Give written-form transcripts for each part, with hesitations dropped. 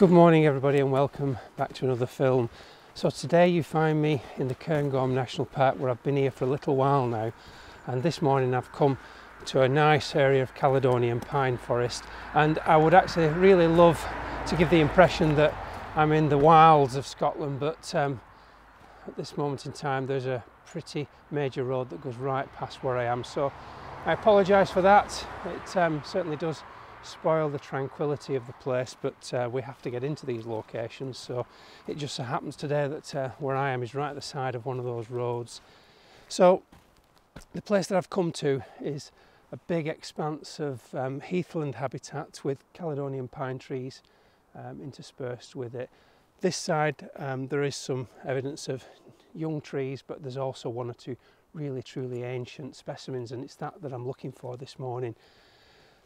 Good morning everybody and welcome back to another film. So today you find me in the Cairngorm National Park, where I've been here for a little while now, and this morning I've come to a nice area of Caledonian pine forest, and I would actually really love to give the impression that I'm in the wilds of Scotland, but at this moment in time there's a pretty major road that goes right past where I am, so I apologise for that. It certainly does spoil the tranquility of the place, but we have to get into these locations, so it just so happens today that where I am is right at the side of one of those roads. So the place that I've come to is a big expanse of heathland habitat with Caledonian pine trees interspersed with it. This side there is some evidence of young trees, but there's also one or two really truly ancient specimens, and it's that I'm looking for this morning.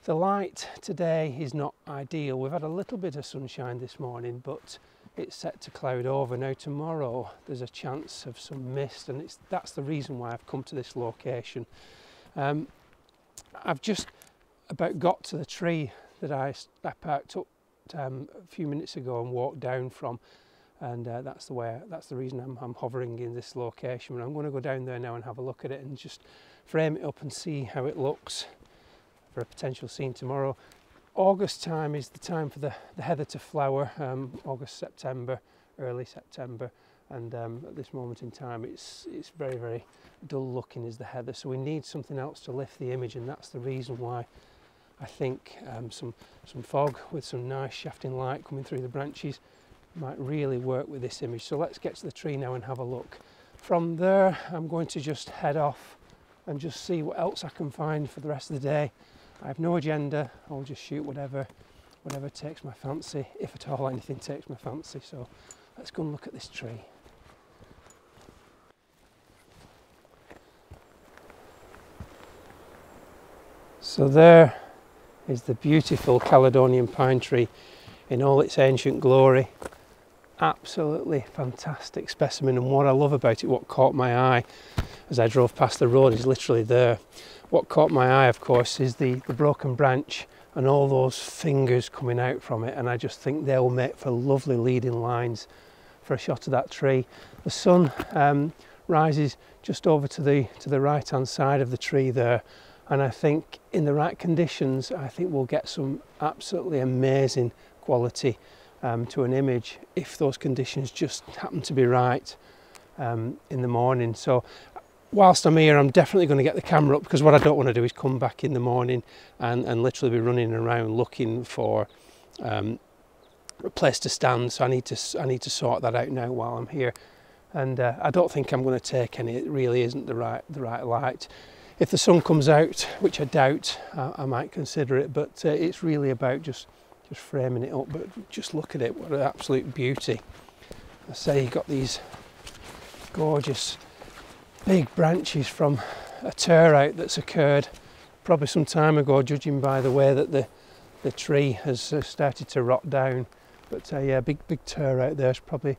The light today is not ideal. We've had a little bit of sunshine this morning, but it's set to cloud over. Now tomorrow there's a chance of some mist, and that's the reason why I've come to this location. I've just about got to the tree that I parked up a few minutes ago and walked down from, and that's the reason I'm hovering in this location. And I'm going to go down there now and have a look at it and just frame it up and see how it looks for a potential scene tomorrow. August time is the time for the heather to flower, August, September, early September, and at this moment in time it's very, very dull looking is the heather, so we need something else to lift the image, and that's the reason why I think some fog with some nice shafting light coming through the branches might really work with this image. So let's get to the tree now and have a look. From there I'm going to just head off and just see what else I can find for the rest of the day. I have no agenda. I'll just shoot whatever takes my fancy, if at all anything takes my fancy. So let's go and look at this tree. So there is the beautiful Caledonian pine tree in all its ancient glory. Absolutely fantastic specimen, and what I love about it, what caught my eye as I drove past the road, is literally there. What caught my eye, of course, is the broken branch and all those fingers coming out from it, and I just think they'll make for lovely leading lines for a shot of that tree. The sun rises just over to the right hand side of the tree there, and I think in the right conditions I think we'll get some absolutely amazing quality to an image if those conditions just happen to be right in the morning. So whilst I'm here, I'm definitely going to get the camera up, because what I don't want to do is come back in the morning and literally be running around looking for a place to stand. So I need to sort that out now while I'm here, and I don't think I'm going to take any. It really isn't the right light. If the sun comes out, which I doubt, I might consider it, but it's really about just framing it up. But just look at it, what an absolute beauty. I say, you've got these gorgeous big branches from a tear out that's occurred probably some time ago, judging by the way that the tree has started to rot down. But yeah, big tear out there's probably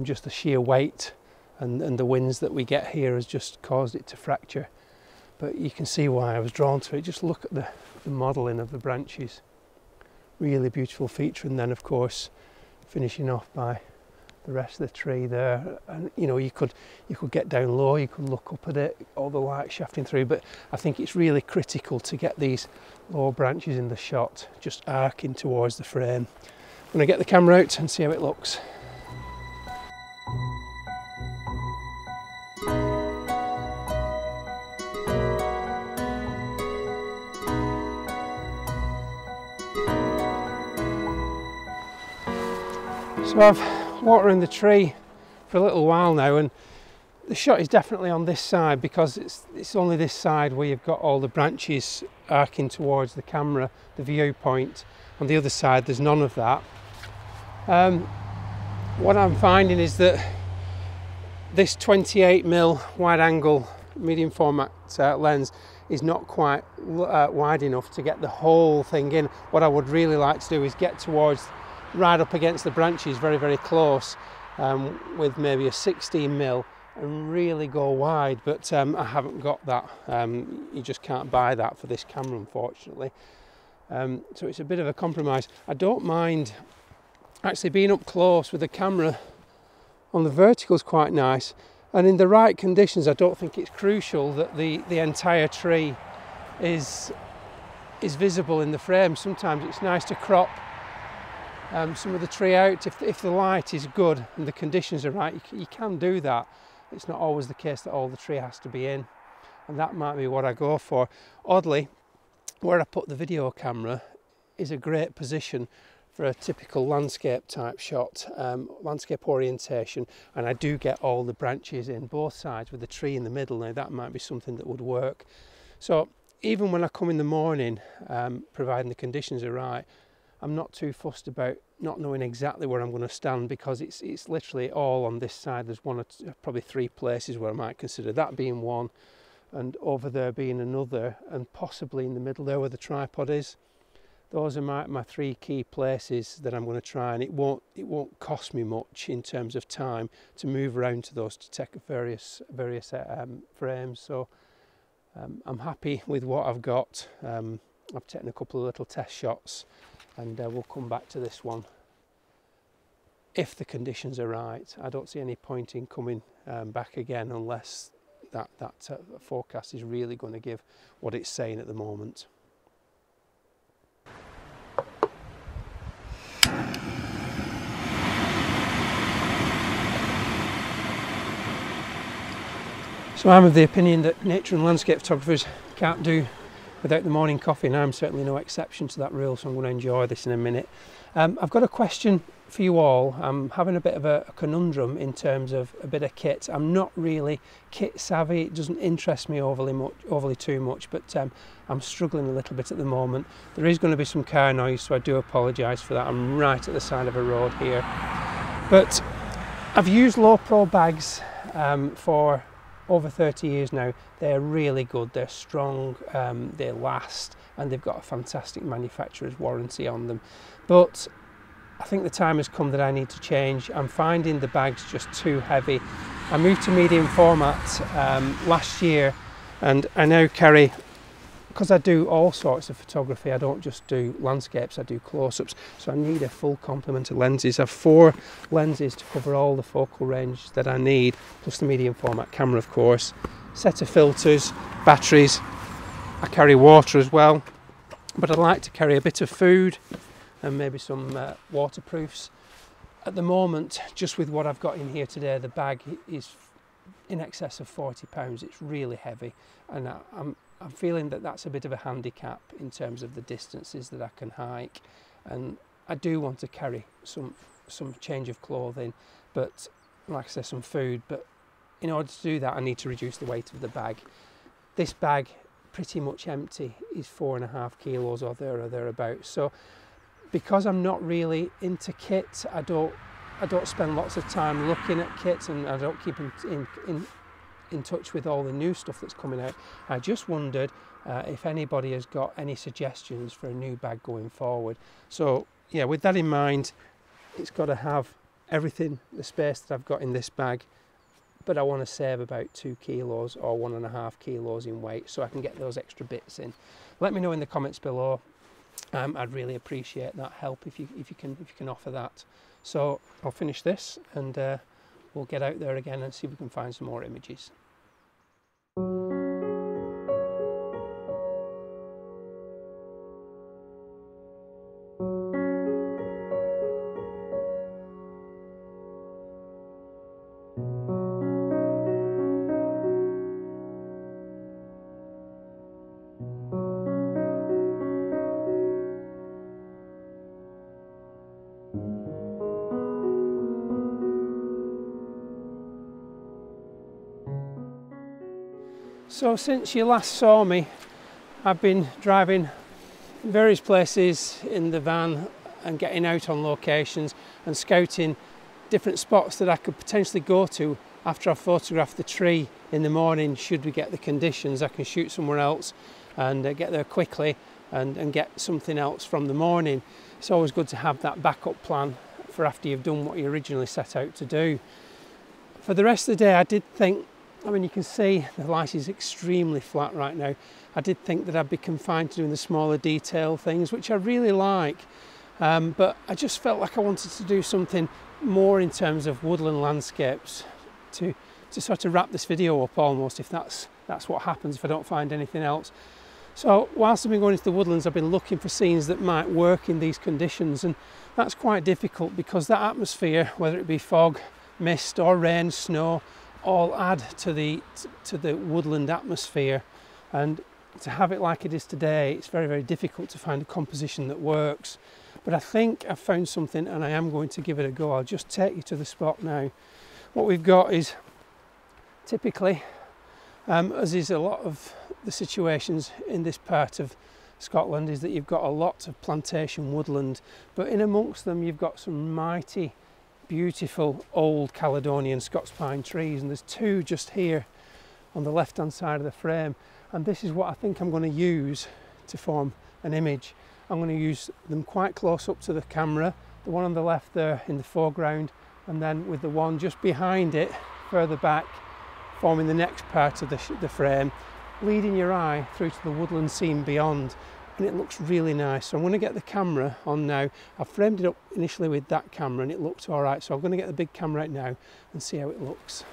just the sheer weight and the winds that we get here has just caused it to fracture. But you can see why I was drawn to it. Just look at the modelling of the branches. Really beautiful feature. And then of course finishing off by the rest of the tree there, and you know, you could get down low, you could look up at it, all the light shafting through, but I think it's really critical to get these low branches in the shot just arcing towards the frame. I'm going to get the camera out and see how it looks. So I've watering the tree for a little while now, and the shot is definitely on this side, because it's only this side where you've got all the branches arcing towards the camera, the viewpoint. On the other side there's none of that. What I'm finding is that this 28mm wide angle medium format lens is not quite wide enough to get the whole thing in. What I would really like to do is get towards right up against the branches, very, very close, with maybe a 16mm and really go wide, but I haven't got that. You just can't buy that for this camera, unfortunately. So it's a bit of a compromise. I don't mind actually being up close with the camera on the vertical is quite nice, and in the right conditions I don't think it's crucial that the entire tree is visible in the frame. Sometimes it's nice to crop some of the tree out if the light is good and the conditions are right. You can do that. It's not always the case that all the tree has to be in, and that might be what I go for. Oddly, where I put the video camera is a great position for a typical landscape type shot, landscape orientation, and I do get all the branches in both sides with the tree in the middle. Now that might be something that would work. So even when I come in the morning, providing the conditions are right, I'm not too fussed about not knowing exactly where I'm going to stand, because it's literally all on this side. There's one or two, probably three places where I might consider that being one, and over there being another, and possibly in the middle there where the tripod is. Those are my three key places that I'm going to try, and it won't cost me much in terms of time to move around to those to take various frames. So I'm happy with what I've got. I've taken a couple of little test shots, and we'll come back to this one if the conditions are right. I don't see any point in coming back again unless that forecast is really going to give what it's saying at the moment. So I'm of the opinion that nature and landscape photographers can't do without the morning coffee, and I'm certainly no exception to that rule, so I'm going to enjoy this in a minute. I've got a question for you all. I'm having a bit of a conundrum in terms of a bit of kit. I'm not really kit savvy. It doesn't interest me overly too much, but I'm struggling a little bit at the moment. There is going to be some car noise, so I do apologise for that. I'm right at the side of a road here. But I've used low pro bags for over 30 years now. They're really good, they're strong, they last, and they've got a fantastic manufacturer's warranty on them. But I think the time has come that I need to change. I'm finding the bags just too heavy. I moved to medium format last year, and I now carry, because I do all sorts of photography, I don't just do landscapes, I do close-ups, so I need a full complement of lenses. I have 4 lenses to cover all the focal range that I need, plus the medium format camera of course, set of filters, batteries. I carry water as well, but I like to carry a bit of food and maybe some waterproofs. At the moment, just with what I've got in here today, the bag is in excess of 40 pounds. It's really heavy, and I'm feeling that that's a bit of a handicap in terms of the distances that I can hike, and I do want to carry some change of clothing, but like I said, some food. But in order to do that, I need to reduce the weight of the bag. This bag, pretty much empty, is 4.5 kilos or thereabouts. So because I'm not really into kit, I don't spend lots of time looking at kits, and I don't keep in touch with all the new stuff that's coming out. I just wondered if anybody has got any suggestions for a new bag going forward. So yeah, with that in mind, it's got to have everything, the space that I've got in this bag, but I want to save about 2 kilos or 1.5 kilos in weight, so I can get those extra bits in. Let me know in the comments below. I'd really appreciate that help if you can offer that. So I'll finish this, and we'll get out there again and see if we can find some more images. So since you last saw me, I've been driving various places in the van and getting out on locations and scouting different spots that I could potentially go to after I photograph the tree in the morning. Should we get the conditions, I can shoot somewhere else and get there quickly and get something else from the morning. It's always good to have that backup plan for after you've done what you originally set out to do. For the rest of the day, I did think, I mean, you can see the light is extremely flat right now. I did think that I'd be confined to doing the smaller detail things, which I really like. but I just felt like I wanted to do something more in terms of woodland landscapes to sort of wrap this video up almost, if that's what happens if I don't find anything else. So whilst I've been going into the woodlands, I've been looking for scenes that might work in these conditions, and that's quite difficult because that atmosphere, whether it be fog, mist or rain, snow, all add to the woodland atmosphere, and to have it like it is today, it's very, very difficult to find a composition that works. But I think I've found something and I am going to give it a go. I'll just take you to the spot now. What we've got is typically, as is a lot of the situations in this part of Scotland, is that you've got a lot of plantation woodland, but in amongst them you've got some mighty beautiful old Caledonian Scots pine trees, and there's two just here on the left hand side of the frame, and this is what I think I'm going to use to form an image. I'm going to use them quite close up to the camera, the one on the left there in the foreground, and then with the one just behind it further back forming the next part of the frame, leading your eye through to the woodland scene beyond, and it looks really nice. So I'm going to get the camera on now. I framed it up initially with that camera and it looked all right, so I'm going to get the big camera out now and see how it looks.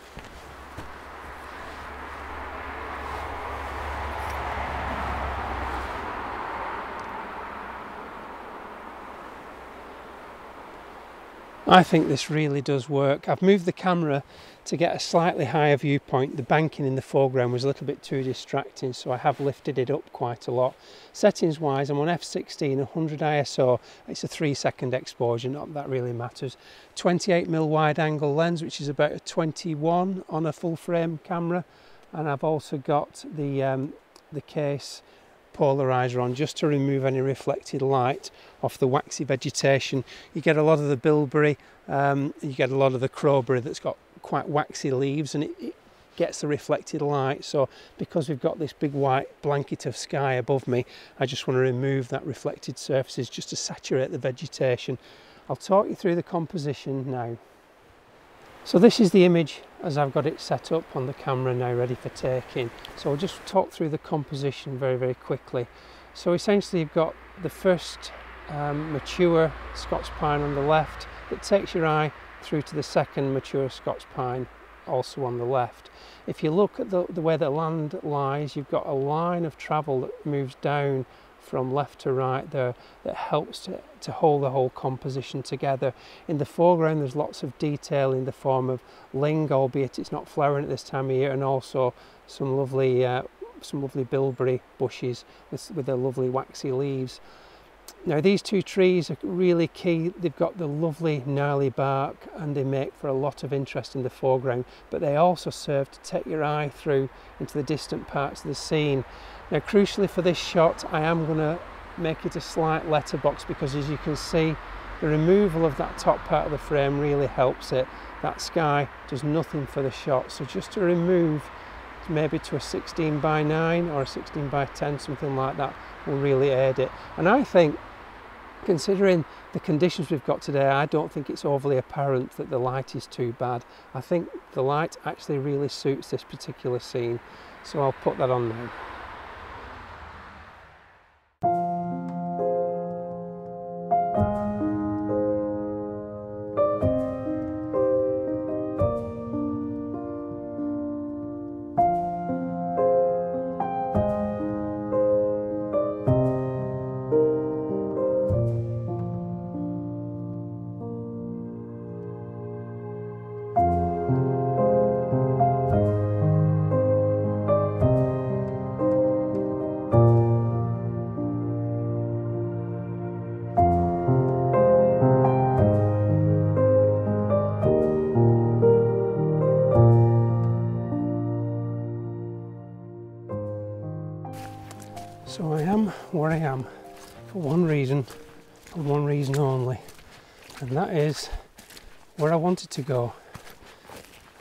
I think this really does work. I've moved the camera to get a slightly higher viewpoint. The banking in the foreground was a little bit too distracting, so I have lifted it up quite a lot. Settings wise, I'm on f16, 100 ISO. It's a 3-second exposure, not that really matters. 28mm wide angle lens, which is about a 21 on a full frame camera, and I've also got the case polarizer on just to remove any reflected light off the waxy vegetation. You get a lot of the bilberry, you get a lot of the crowberry that's got quite waxy leaves, and it gets the reflected light. So because we've got this big white blanket of sky above me, I just want to remove that reflected surfaces just to saturate the vegetation. I'll talk you through the composition now. So this is the image as I've got it set up on the camera now, ready for taking. So I'll just talk through the composition very, very quickly. So essentially you've got the first mature Scots pine on the left that takes your eye through to the second mature Scots pine also on the left. If you look at the way the land lies, you've got a line of travel that moves down from left to right there that helps to hold the whole composition together. In the foreground there's lots of detail in the form of ling, albeit it's not flowering at this time of year, and also some lovely bilberry bushes with their lovely waxy leaves. Now these two trees are really key. They've got the lovely gnarly bark and they make for a lot of interest in the foreground, but they also serve to take your eye through into the distant parts of the scene. Now crucially for this shot, I am going to make it a slight letterbox, because as you can see, the removal of that top part of the frame really helps it. That sky does nothing for the shot, so just to remove maybe to a 16:9 or a 16:10, something like that, will really aid it. And I think, considering the conditions we've got today, I don't think it's overly apparent that the light is too bad. I think the light actually really suits this particular scene, so I'll put that on now. So I am where I am for one reason and one reason only, and that is where I wanted to go.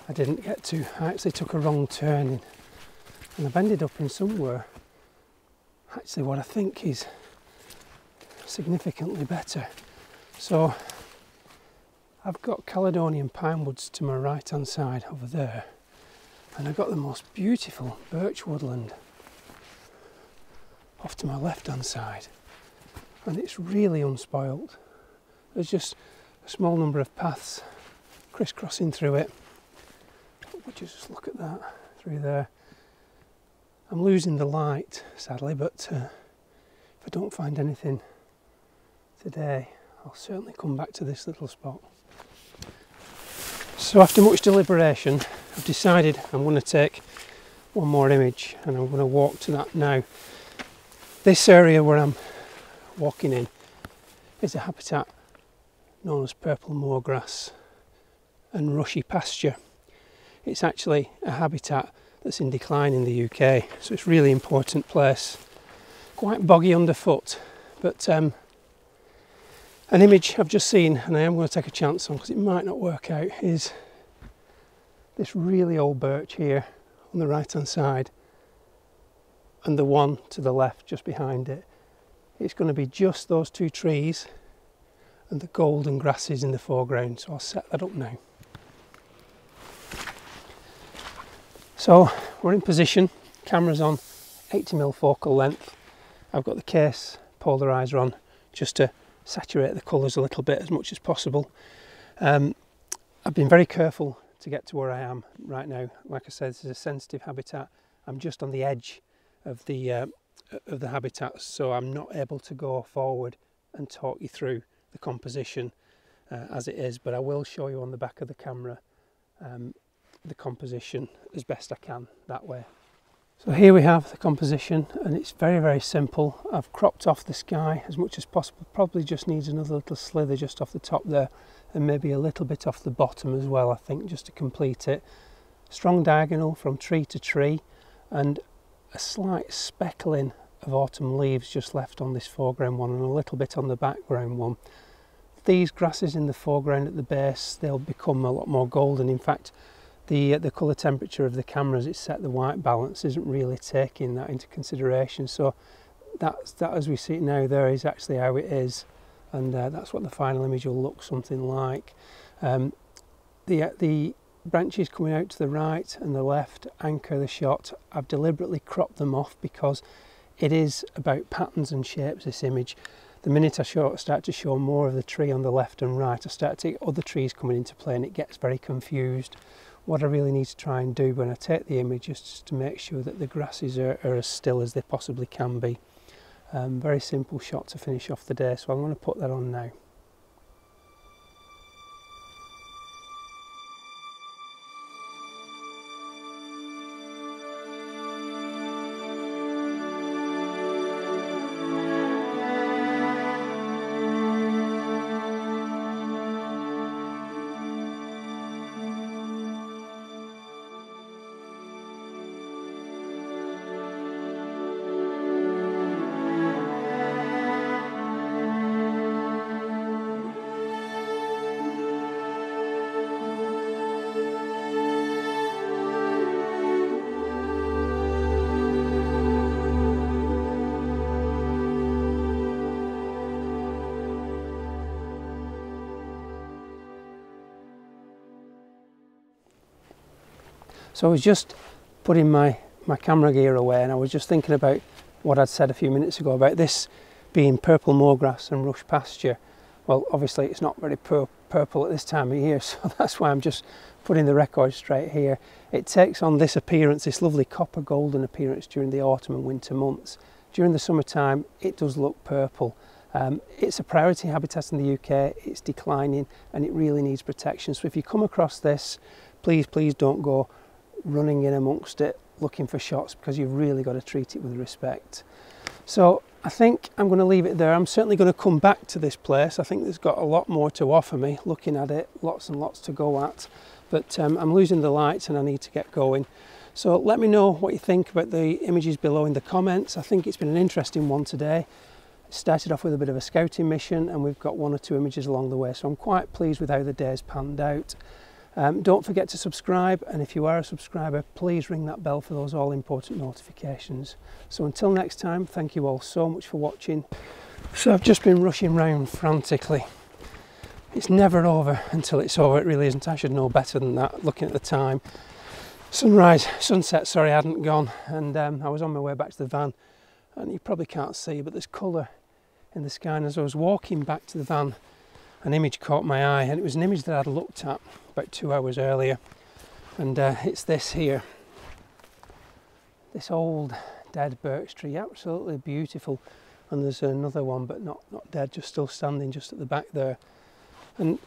I didn't get to. I actually took a wrong turning and I've ended up in somewhere actually what I think is significantly better. So I've got Caledonian pine woods to my right hand side over there, and I've got the most beautiful birch woodland off to my left hand side, and it's really unspoilt. There's just a small number of paths crisscrossing through it. Would you just look at that through there? I'm losing the light, sadly, but if I don't find anything today, I'll certainly come back to this little spot. So after much deliberation, I've decided I'm going to take one more image, and I'm going to walk to that now. This area where I'm walking in is a habitat known as purple moorgrass and rushy pasture. It's actually a habitat that's in decline in the UK, so it's a really important place. Quite boggy underfoot, but an image I've just seen, and I am going to take a chance on because it might not work out, is this really old birch here on the right hand side, and the one to the left just behind it. It's going to be just those two trees and the golden grasses in the foreground, so I'll set that up now. So we're in position, camera's on, 80mm focal length. I've got the case polarizer on just to saturate the colours a little bit as much as possible. I've been very careful to get to where I am right now. Like I said, this is a sensitive habitat. I'm just on the edge of the habitat, so I'm not able to go forward and talk you through the composition as it is, but I will show you on the back of the camera the composition as best I can that way. So here we have the composition, and it's very, very simple. I've cropped off the sky as much as possible. Probably just needs another little slither just off the top there, and maybe a little bit off the bottom as well, I think, just to complete it. Strong diagonal from tree to tree, and a slight speckling of autumn leaves just left on this foreground one, and a little bit on the background one. These grasses in the foreground at the base, they'll become a lot more golden. In fact, the colour temperature of the camera as it's set the white balance isn't really taking that into consideration, so that as we see it now there is actually how it is, and that's what the final image will look something like. The branches coming out to the right and the left anchor the shot. I've deliberately cropped them off because it is about patterns and shapes, this image. The minute I start to show more of the tree on the left and right, I start to get other trees coming into play and it gets very confused. What I really need to try and do when I take the image is just to make sure that the grasses are as still as they possibly can be. Very simple shot to finish off the day, so I'm going to put that on now. So I was just putting my camera gear away, and I was just thinking about what I'd said a few minutes ago about this being purple moorgrass and rush pasture. Well, obviously it's not very purple at this time of year, so that's why I'm just putting the record straight here. It takes on this appearance, this lovely copper golden appearance during the autumn and winter months. During the summertime it does look purple. It's a priority habitat in the UK, it's declining and it really needs protection. So if you come across this, please don't go running in amongst it looking for shots, because you've really got to treat it with respect. So I think I'm going to leave it there. I'm certainly going to come back to this place. I think there's got a lot more to offer me looking at it, lots and lots to go at, but I'm losing the lights and I need to get going. So let me know what you think about the images below in the comments. I think it's been an interesting one today. It started off with a bit of a scouting mission and we've got one or two images along the way, so I'm quite pleased with how the day's panned out. Don't forget to subscribe, and if you are a subscriber, please ring that bell for those all important notifications. So until next time, thank you all so much for watching. So I've just been rushing around frantically. It's never over until it's over, it really isn't. I should know better than that, looking at the time. Sunset, sorry, hadn't gone, and I was on my way back to the van, and you probably can't see, but there's colour in the sky, and as I was walking back to the van, an image caught my eye, and it was an image that I'd looked at about 2 hours earlier, and it's this here. This old dead birch tree, absolutely beautiful. And there's another one, but not dead, just still standing just at the back there. And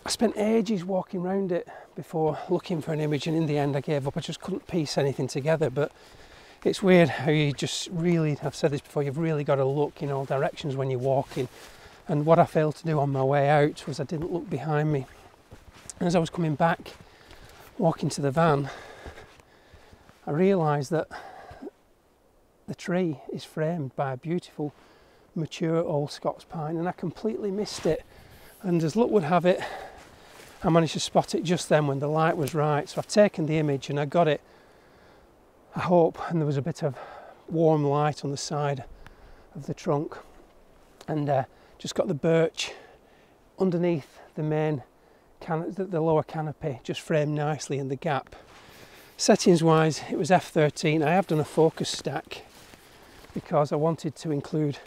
I spent ages walking around it before looking for an image, and in the end I gave up. I just couldn't piece anything together. But it's weird how you just really, I've said this before, you've really got to look in all directions when you're walking. And what I failed to do on my way out was I didn't look behind me. And as I was coming back, walking to the van, I realised that the tree is framed by a beautiful mature old Scots pine, and I completely missed it. And as luck would have it, I managed to spot it just then when the light was right. So I've taken the image and I got it, I hope, and there was a bit of warm light on the side of the trunk, and just got the birch underneath the main the lower canopy, just framed nicely in the gap. Settings wise, it was f13. I have done a focus stack because I wanted to include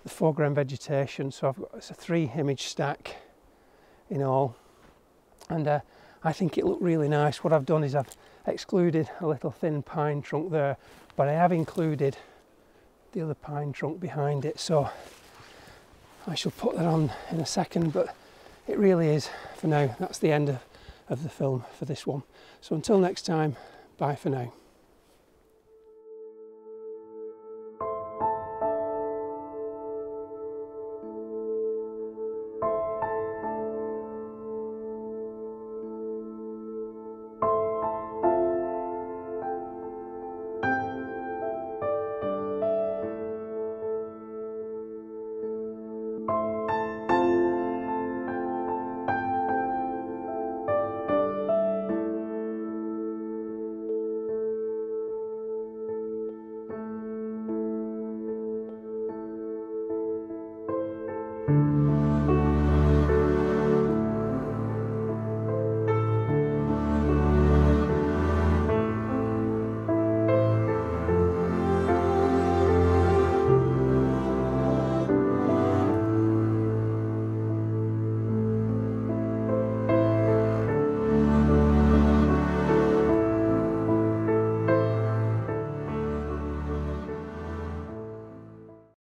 the foreground vegetation, so it's a 3 image stack in all, and I think it looked really nice. What I've done is I've excluded a little thin pine trunk there, but I have included the other pine trunk behind it, so I shall put that on in a second. But it really is, for now, that's the end of the film for this one. So until next time, bye for now.